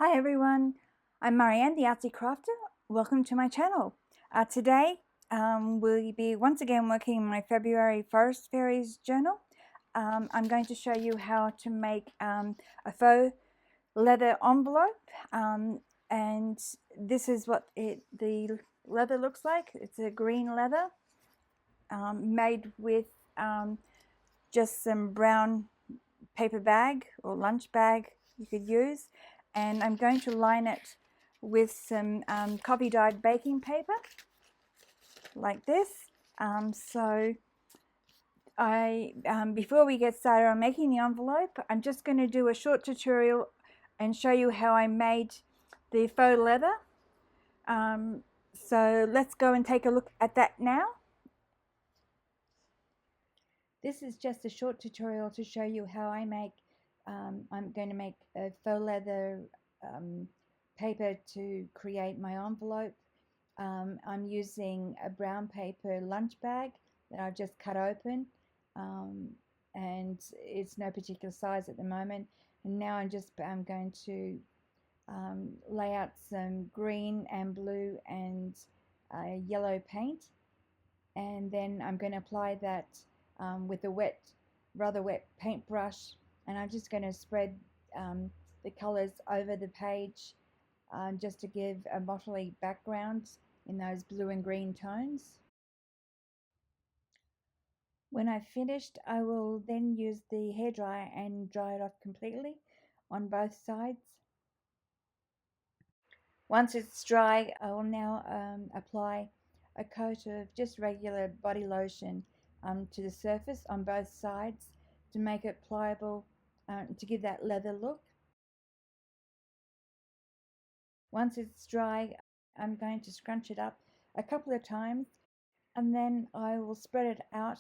Hi everyone, I'm Marieanne, the Artsie Crafter. Welcome to my channel. Today we'll be once again working in my February Forest Fairies journal. I'm going to show you how to make a faux leather envelope, and this is what the leather looks like. It's a green leather made with just some brown paper bag or lunch bag you could use, and I'm going to line it with some coffee dyed baking paper like this. Before we get started on making the envelope, I'm just going to do a short tutorial and show you how I made the faux leather. So let's go and take a look at that now. This is just a short tutorial to show you how I make I'm going to make a faux leather paper to create my envelope. I'm using a brown paper lunch bag that I've just cut open, and it's no particular size at the moment. And now I'm going to lay out some green and blue and yellow paint, and then I'm going to apply that with a rather wet paintbrush, and I'm just going to spread the colors over the page just to give a motley background in those blue and green tones. When I've finished, I will then use the hairdryer and dry it off completely on both sides. Once it's dry, I will now apply a coat of just regular body lotion to the surface on both sides to make it pliable, to give that leather look. Once it's dry, I'm going to scrunch it up a couple of times, and then I will spread it out,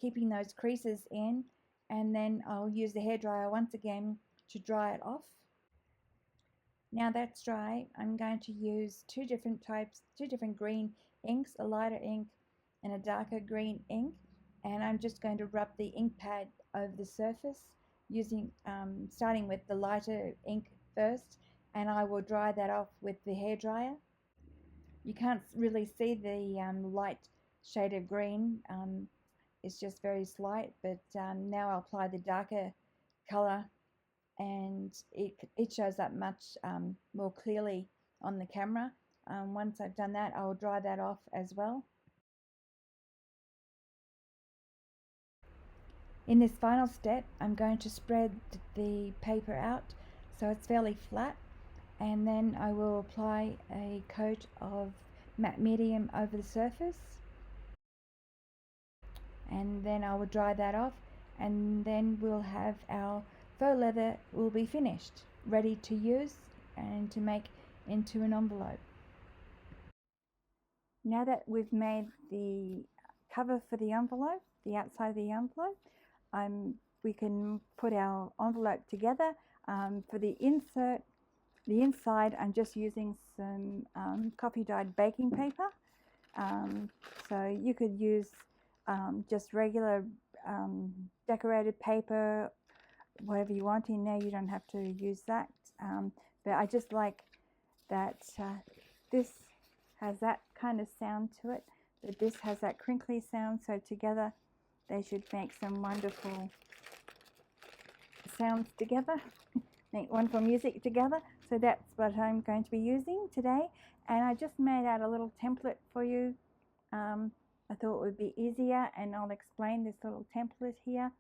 keeping those creases in, and then I'll use the hairdryer once again to dry it off. Now that's dry, I'm going to use two different green inks, a lighter ink and a darker green ink, and I'm just going to rub the ink pad over the surface using starting with the lighter ink first, and I will dry that off with the hairdryer. You can't really see the light shade of green, it's just very slight, but now I'll apply the darker color, and it shows up much more clearly on the camera. Once I've done that, I will dry that off as well. In this final step, I'm going to spread the paper out so it's fairly flat, and then I will apply a coat of matte medium over the surface, and then I will dry that off, and then we'll have our faux leather will be finished, ready to use and to make into an envelope. Now that we've made the cover for the envelope, the outside of the envelope, we can put our envelope together. For the inside, I'm just using some coffee dyed baking paper. So you could use just regular decorated paper, whatever you want in there. You don't have to use that, but I just like that this has that kind of sound to it, but this has that crinkly sound, so together they should make some wonderful sounds together, make wonderful music together. So that's what I'm going to be using today, and I just made out a little template for you. I thought it would be easier, and I'll explain this little template here.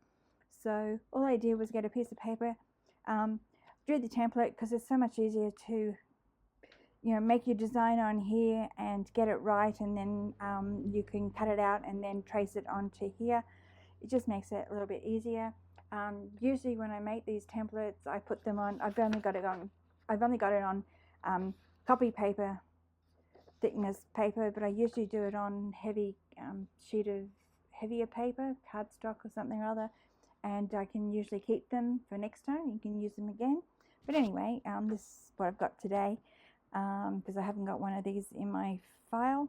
So all I did was get a piece of paper, drew the template, because it's so much easier to make your design on here and get it right, and then you can cut it out and then trace it onto here. It just makes it a little bit easier. Usually when I make these templates, I put them on, I've only got it on copy paper thickness paper, but I usually do it on heavy sheet of heavier paper, cardstock or something or other, and I can usually keep them for next time. You can use them again. But anyway, this is what I've got today, because I haven't got one of these in my file.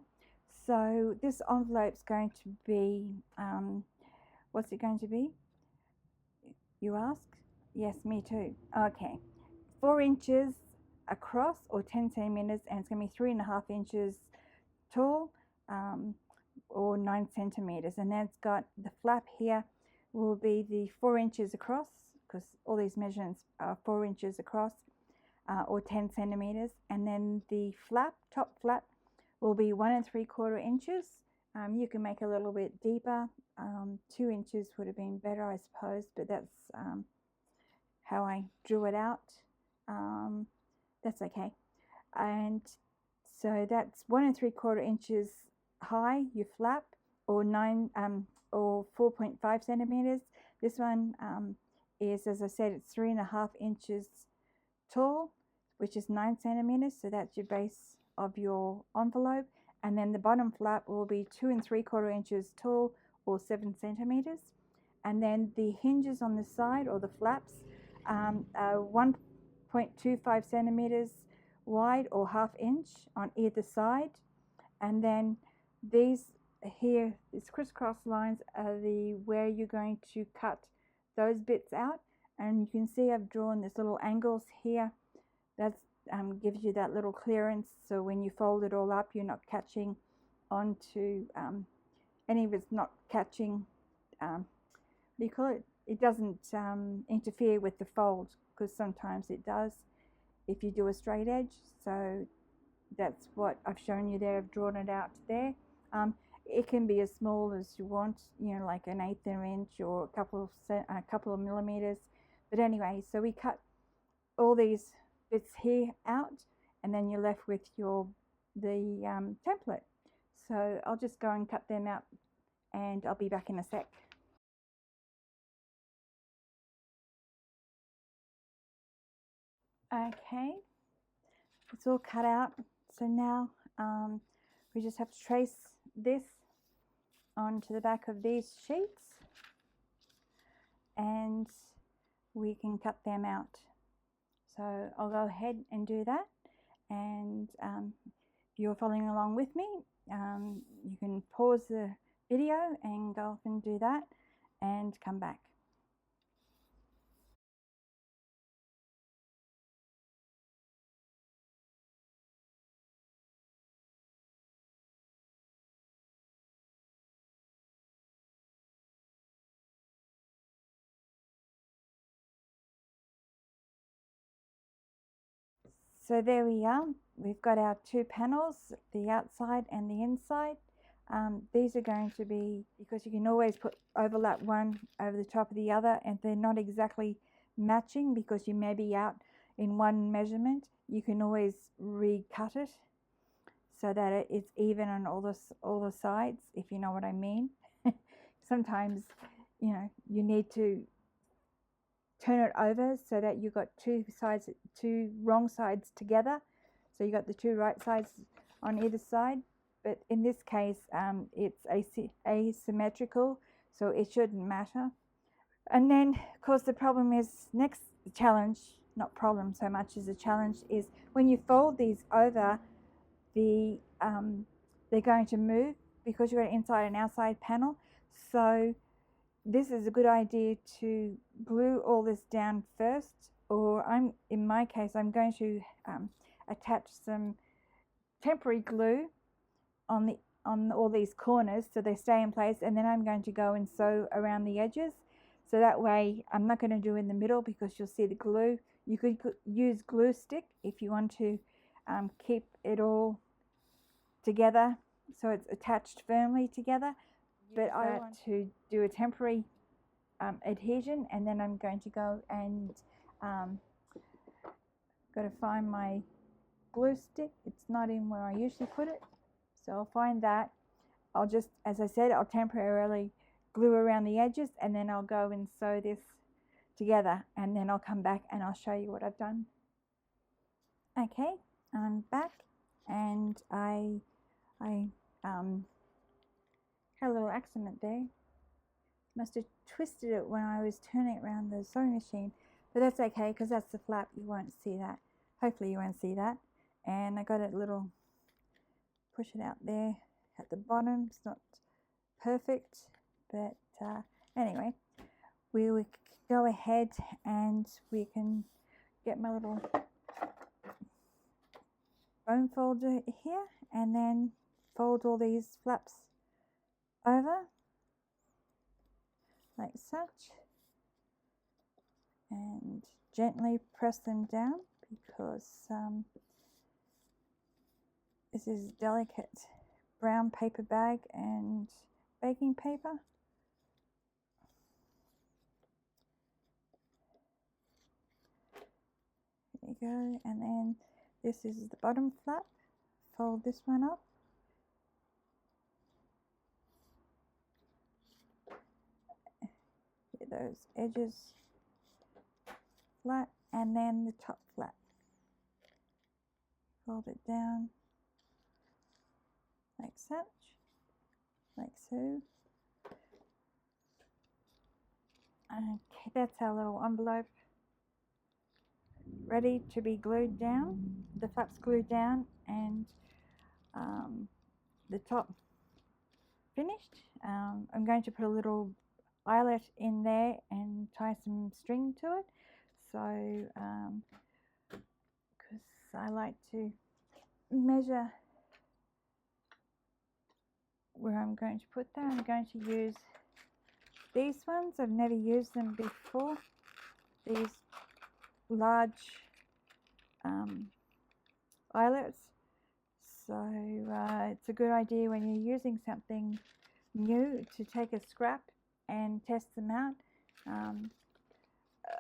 So this envelope's going to be, what's it going to be, you ask? Yes, me too. Okay, 4 inches across or 10 centimeters, and it's going to be 3.5 inches tall, or 9 centimeters. And then it's got the flap here will be the 4 inches across, because all these measurements are 4 inches across, or 10 centimeters. And then the flap, top flap, will be 1 3/4 inches. You can make a little bit deeper. 2 inches would have been better, I suppose, but that's how I drew it out. That's okay. And so that's 1 3/4 inches high, your flap, or 4.5 centimeters. This one is, as I said, it's 3.5 inches tall, which is 9 centimeters. So that's your base of your envelope. And then the bottom flap will be 2 3/4 inches tall, or 7 centimeters. And then the hinges on the side, or the flaps, are 1.25 centimeters wide, or 1/2 inch on either side. And then these here, these crisscross lines, are where you're going to cut those bits out. And you can see I've drawn these little angles here. That gives you that little clearance, so when you fold it all up, you're not catching onto any of it's not catching. What do you call it? It doesn't interfere with the fold, because sometimes it does if you do a straight edge. So that's what I've shown you there. I've drawn it out there. It can be as small as you want, you know, like an 1/8 inch or a couple of millimeters. But anyway, so we cut all these bits here out, and then you're left with the template. So I'll just go and cut them out, and I'll be back in a sec. Okay, it's all cut out. So now we just have to trace this onto the back of these sheets, and we can cut them out. So I'll go ahead and do that, and if you're following along with me, you can pause the video and go off and do that and come back. So there we are. We've got our 2 panels, the outside and the inside. These are going to be, because you can always overlap one over the top of the other, and they're not exactly matching because you may be out in one measurement. You can always recut it so that it's even on all the sides, if you know what I mean. Sometimes, you know, you need to turn it over so that you've got 2 wrong sides together. So you got the 2 right sides on either side. But in this case, it's asymmetrical, so it shouldn't matter. And then, of course, the problem is, next challenge, not problem so much as a challenge, is when you fold these over, they're going to move because you've got an inside and outside panel. So this is a good idea to glue all this down first, or in my case, I'm going to attach some temporary glue on all these corners so they stay in place, and then I'm going to go and sew around the edges. So that way, I'm not going to do in the middle because you'll see the glue. You could use glue stick if you want to keep it all together so it's attached firmly together. But I want to do a temporary adhesion, and then I'm going to go and got to find my glue stick. It's not in where I usually put it, so I'll find that. I'll just, as I said, I'll temporarily glue around the edges, and then I'll go and sew this together, and then I'll come back and I'll show you what I've done. Okay, I'm back, and I had a little accident there. Must have twisted it when I was turning it around the sewing machine, but that's okay because that's the flap. You won't see that. Hopefully you won't see that. And I got a little, push it out there at the bottom. It's not perfect, but anyway, we will go ahead and we can get my little bone folder here and then fold all these flaps over like such and gently press them down because this is delicate brown paper bag and baking paper. There you go, and then this is the bottom flap. Fold this one up. Get those edges flat, and then the top flap. Fold it down like such, like so. Okay, that's our little envelope ready to be glued down. The flap's glued down and the top finished. I'm going to put a little eyelet in there and tie some string to it. So, because I like to measure where I'm going to put that, I'm going to use these ones. I've never used them before. These large eyelets. So it's a good idea when you're using something new to take a scrap and test them out.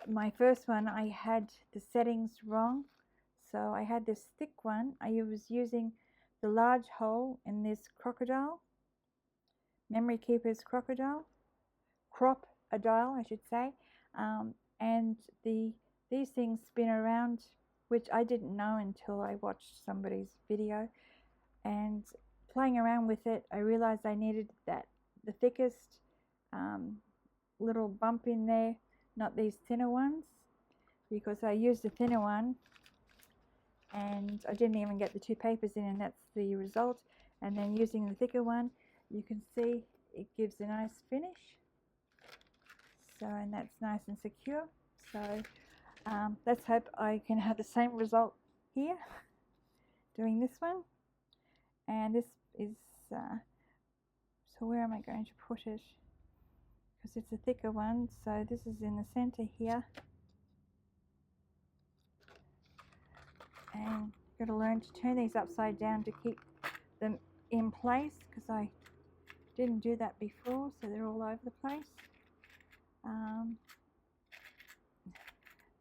My first one, I had the settings wrong. So I had this thick one. I was using the large hole in this crocodile, Memory Keeper's crocodile, crop-a-dial I should say, and these things spin around, which I didn't know until I watched somebody's video, and playing around with it I realized I needed the thickest little bump in there, not these thinner ones, because I used the thinner one and I didn't even get the two papers in, and that's the result. And then using the thicker one, you can see it gives a nice finish. So, and that's nice and secure. So let's hope I can have the same result here doing this one. And this is so where am I going to put it, because it's a thicker one. So this is in the center here, and you've got to learn to turn these upside down to keep them in place, because I didn't do that before, so they're all over the place.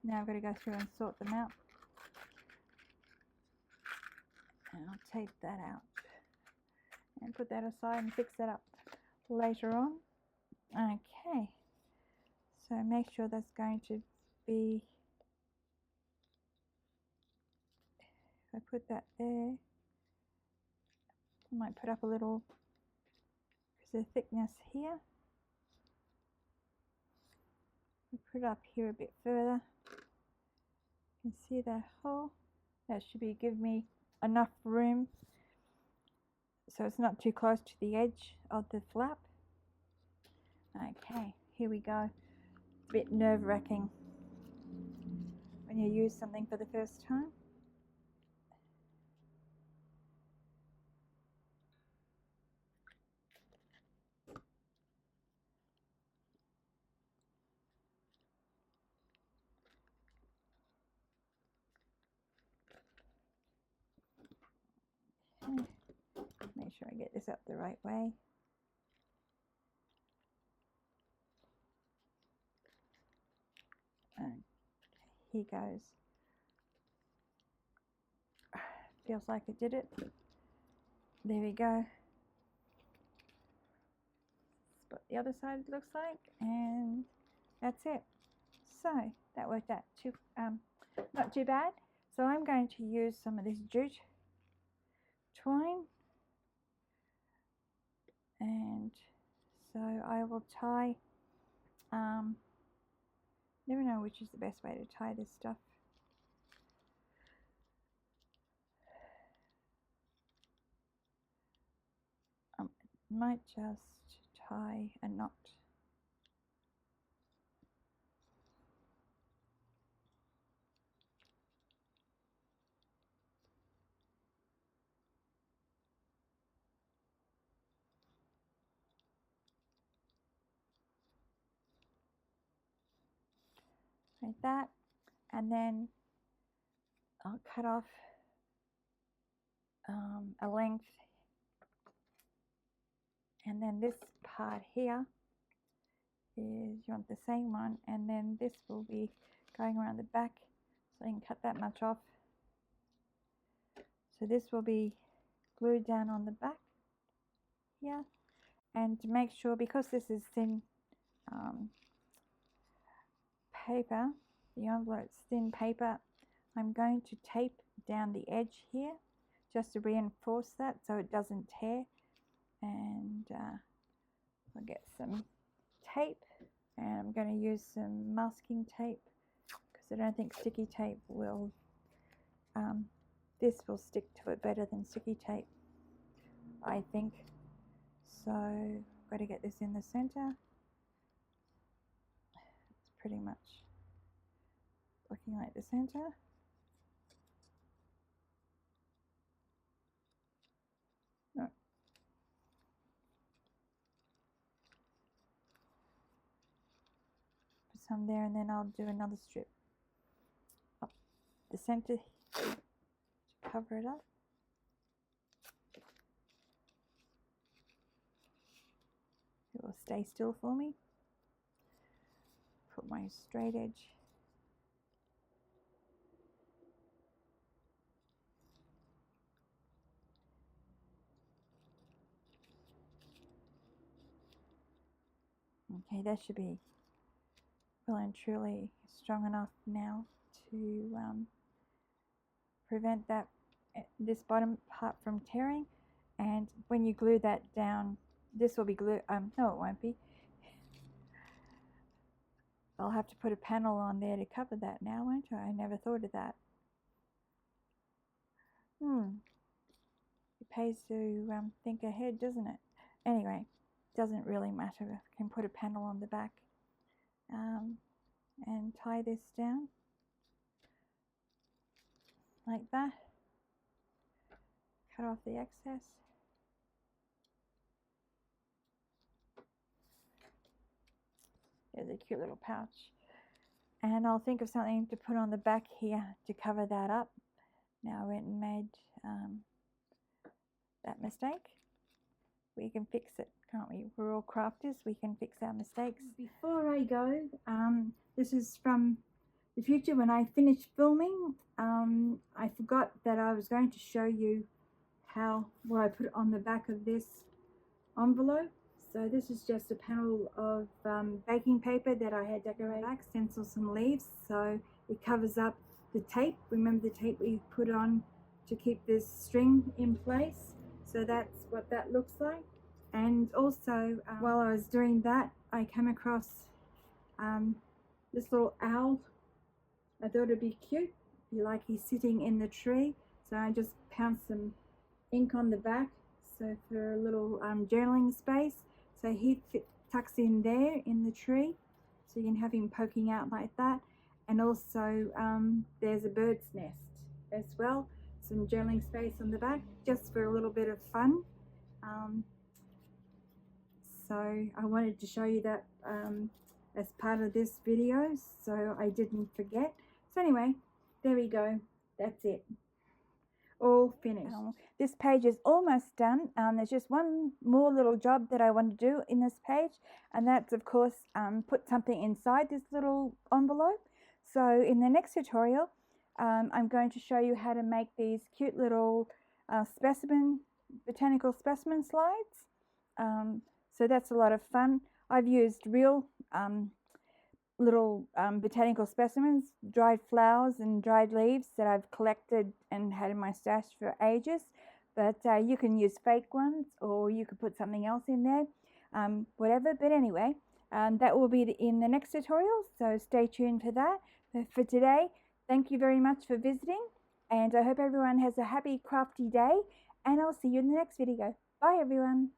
Now I've got to go through and sort them out, and I'll take that out and put that aside and fix that up later on. Okay, so make sure that's going to be, if I put that there, I might put up a little, because the thickness here, put it up here a bit further. You can see that hole. That should be give me enough room so it's not too close to the edge of the flap. Okay, here we go. It's a bit nerve-wracking when you use something for the first time. Okay. Make sure I get this up the right way. Okay, here goes. Feels like I did it. There we go. That's what the other side looks like, and that's it. So that worked out not too bad. So I'm going to use some of this jute twine, and so I will tie, never know which is the best way to tie this stuff. Might just tie a knot. like that, and then I'll cut off a length, and then this part here is, you want the same one, and then this will be going around the back, so you can cut that much off. So this will be glued down on the back here, and to make sure, because this is thin paper, the envelope's thin paper, I'm going to tape down the edge here just to reinforce that so it doesn't tear. And I'll get some tape, and I'm going to use some masking tape because I don't think sticky tape will, this will stick to it better than sticky tape, I think. So I've got to get this in the center. It's pretty much looking like the center. No. Put some there, and then I'll do another strip up the center to cover it up. It will stay still for me. Put my straight edge. Okay, that should be well and truly strong enough now to prevent that this bottom part from tearing. And when you glue that down, this will be glued. No, it won't be. I'll have to put a panel on there to cover that now, won't I? I never thought of that. It pays to think ahead, doesn't it? Anyway, doesn't really matter. I can put a panel on the back and tie this down like that. Cut off the excess. There's a cute little pouch. And I'll think of something to put on the back here to cover that up. Now I went and made that mistake. We can fix it, can't we? We're all crafters, we can fix our mistakes. Before I go, this is from the future when I finished filming. I forgot that I was going to show you what I put on the back of this envelope. So this is just a panel of baking paper that I had decorated, stencil some leaves, so it covers up the tape. Remember the tape we put on to keep this string in place? So that's what that looks like. And also, while I was doing that, I came across this little owl. I thought it'd be cute. I feel like he's sitting in the tree. So I just pounced some ink on the back, so for a little journaling space. So he tucks in there in the tree, so you can have him poking out like that. And also there's a bird's nest as well, some journaling space on the back, just for a little bit of fun. So I wanted to show you that as part of this video, so I didn't forget. So anyway, there we go, that's it, all finished. This page is almost done. There's just one more little job that I want to do in this page, and that's of course put something inside this little envelope. So in the next tutorial I'm going to show you how to make these cute little botanical specimen slides. So that's a lot of fun. I've used real little botanical specimens, dried flowers and dried leaves that I've collected and had in my stash for ages. But you can use fake ones, or you could put something else in there, whatever. But anyway, that will be in the next tutorial, so stay tuned for that. But for today, thank you very much for visiting, and I hope everyone has a happy crafty day, and I'll see you in the next video. Bye everyone.